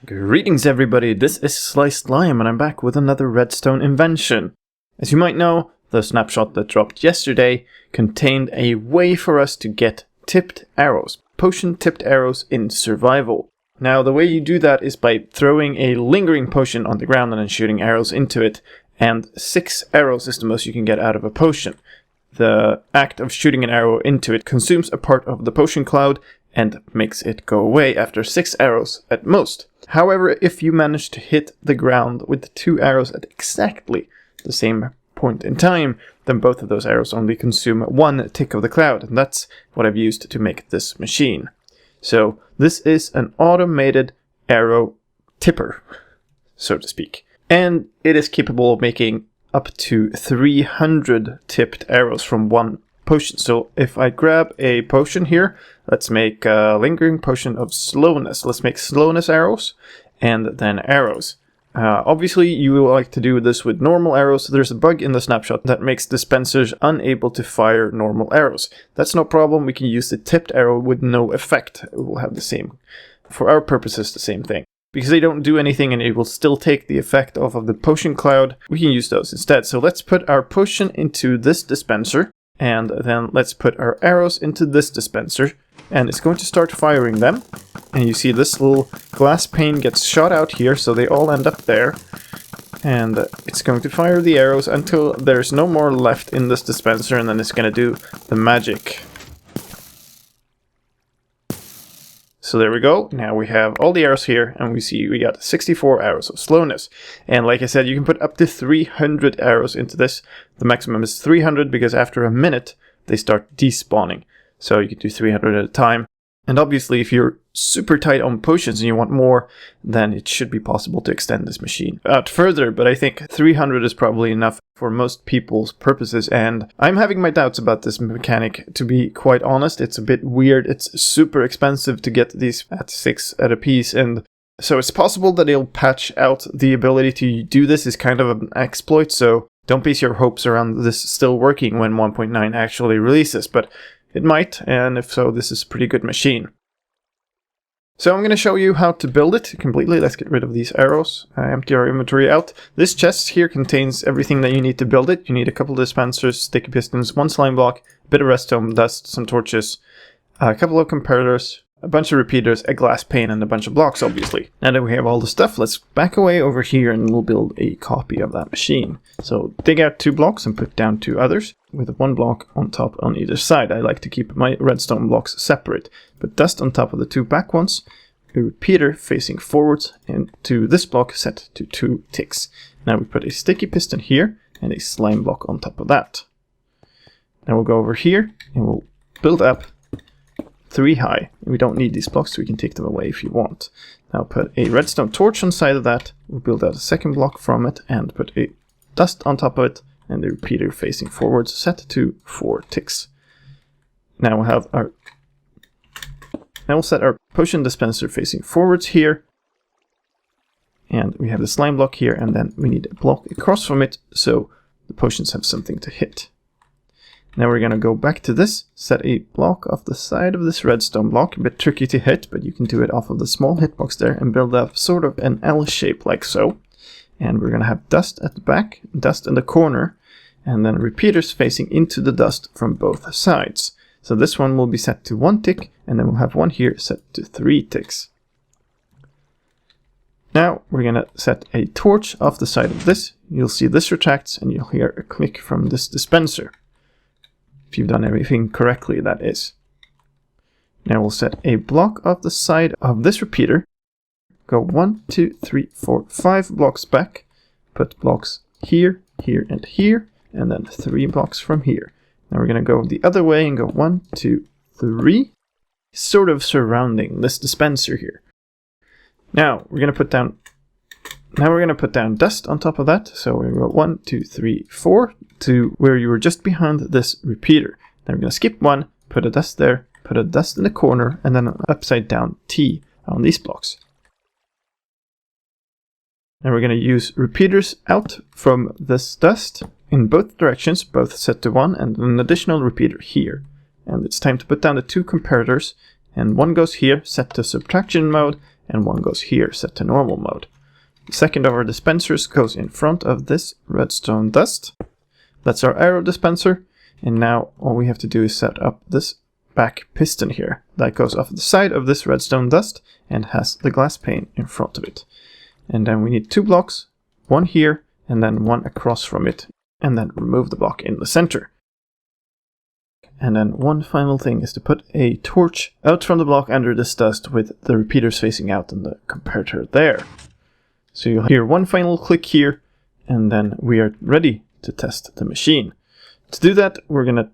Greetings everybody, this is slicedlime and I'm back with another redstone invention. As you might know, the snapshot that dropped yesterday contained a way for us to get tipped arrows, potion tipped arrows in survival. Now the way you do that is by throwing a lingering potion on the ground and then shooting arrows into it, and 6 arrows is the most you can get out of a potion. The act of shooting an arrow into it consumes a part of the potion cloud and makes it go away after 6 arrows at most. However, if you manage to hit the ground with 2 arrows at exactly the same point in time, then both of those arrows only consume 1 tick of the cloud, and that's what I've used to make this machine. So this is an automated arrow tipper, so to speak. And it is capable of making up to 300 tipped arrows from 1 potion. So if I grab a potion here, let's make a lingering potion of slowness. Let's make slowness arrows and then arrows. Obviously you will like to do this with normal arrows. There's a bug in the snapshot that makes dispensers unable to fire normal arrows. That's no problem. We can use the tipped arrow with no effect. It will have the same, for our purposes, the same thing. Because they don't do anything and it will still take the effect off of the potion cloud, we can use those instead. So let's put our potion into this dispenser. And then let's put our arrows into this dispenser, and it's going to start firing them. And you see this little glass pane gets shot out here, so they all end up there. And it's going to fire the arrows until there's no more left in this dispenser, and then it's going to do the magic. So there we go. Now we have all the arrows here, and we see we got 64 arrows of slowness. And like I said, you can put up to 300 arrows into this. The maximum is 300 because after a minute, they start despawning. So you can do 300 at a time. And obviously, if you're super tight on potions and you want more, then it should be possible to extend this machine out further. But I think 300 is probably enough for most people's purposes. And I'm having my doubts about this mechanic, to be quite honest. It's a bit weird. It's super expensive to get these at 6 at a piece. And so it's possible that they'll patch out the ability to do this is kind of an exploit. So don't base your hopes around this still working when 1.9 actually releases. But it might, and if so, this is a pretty good machine. So I'm going to show you how to build it completely. Let's get rid of these arrows, empty our inventory out. This chest here contains everything that you need to build it. You need a couple dispensers, sticky pistons, 1 slime block, a bit of redstone dust, some torches, a couple of comparators, a bunch of repeaters, a glass pane, and a bunch of blocks, obviously. Now that we have all the stuff, let's back away over here and we'll build a copy of that machine. So dig out 2 blocks and put down 2 others, with 1 block on top on either side. I like to keep my redstone blocks separate. Put dust on top of the 2 back ones, a repeater facing forwards, and to this block set to 2 ticks. Now we put a sticky piston here and a slime block on top of that. Now we'll go over here and we'll build up 3 high. We don't need these blocks, so we can take them away if you want. Now put a redstone torch on the side of that. We'll build out a 2nd block from it and put a dust on top of it and the repeater facing forwards set to 4 ticks. Now we'll set our potion dispenser facing forwards here. And we have the slime block here, and then we need a block across from it so the potions have something to hit. Now we're going to go back to this, set a block off the side of this redstone block, a bit tricky to hit, but you can do it off of the small hitbox there and build up sort of an L shape like so. And we're going to have dust at the back, dust in the corner, and then repeaters facing into the dust from both sides. So this one will be set to 1 tick, and then we'll have one here set to 3 ticks. Now we're going to set a torch off the side of this. You'll see this retracts, and you'll hear a click from this dispenser. If you've done everything correctly, that is. Now we'll set a block off the side of this repeater. Go 1, 2, 3, 4, 5 blocks back. Put blocks here, here, and here, and then 3 blocks from here. Now we're going to go the other way and go 1, 2, 3, sort of surrounding this dispenser here. Now we're going to put down dust on top of that. So we go 1, 2, 3, 4 to where you were just behind this repeater. Then we're going to skip 1, put a dust there, put a dust in the corner, and then an upside down T on these blocks. Now we're going to use repeaters out from this dust in both directions, both set to 1, and an additional repeater here. And it's time to put down the 2 comparators, and one goes here, set to subtraction mode, and one goes here, set to normal mode. The second of our dispensers goes in front of this redstone dust. That's our arrow dispenser. And now all we have to do is set up this back piston here. That goes off the side of this redstone dust and has the glass pane in front of it. And then we need 2 blocks, one here and then one across from it. And then remove the block in the center. And then one final thing is to put a torch out from the block under this dust with the repeaters facing out and the comparator there. So you'll hear one final click here, and then we are ready to test the machine. To do that, we're going to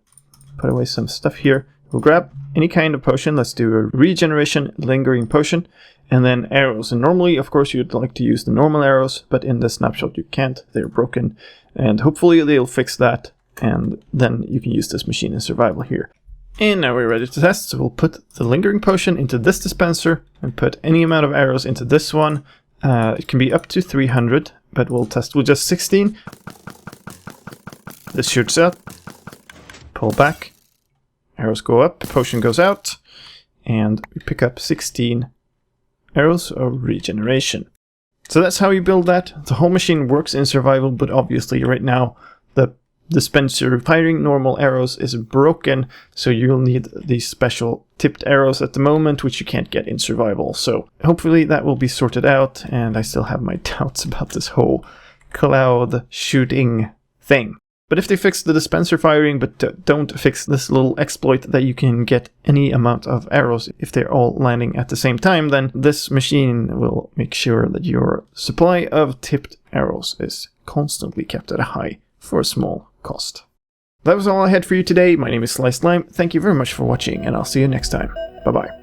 put away some stuff here. We'll grab any kind of potion. Let's do a regeneration lingering potion, and then arrows. And normally, of course, you'd like to use the normal arrows, but in the snapshot you can't. They're broken, and hopefully they'll fix that, and then you can use this machine in survival here. And now we're ready to test, so we'll put the lingering potion into this dispenser and put any amount of arrows into this one. It can be up to 300, but we'll test with just 16. This shoots out, pull back, arrows go up, potion goes out, and we pick up 16 arrows of regeneration. So that's how you build that. The whole machine works in survival, but obviously right now the dispenser firing normal arrows is broken, so you'll need these special tipped arrows at the moment, which you can't get in survival. So hopefully that will be sorted out, and I still have my doubts about this whole cloud shooting thing. But if they fix the dispenser firing, but don't fix this little exploit that you can get any amount of arrows if they're all landing at the same time, then this machine will make sure that your supply of tipped arrows is constantly kept at a high for a small cost. That was all I had for you today. My name is slicedlime. Thank you very much for watching, and I'll see you next time. Bye bye.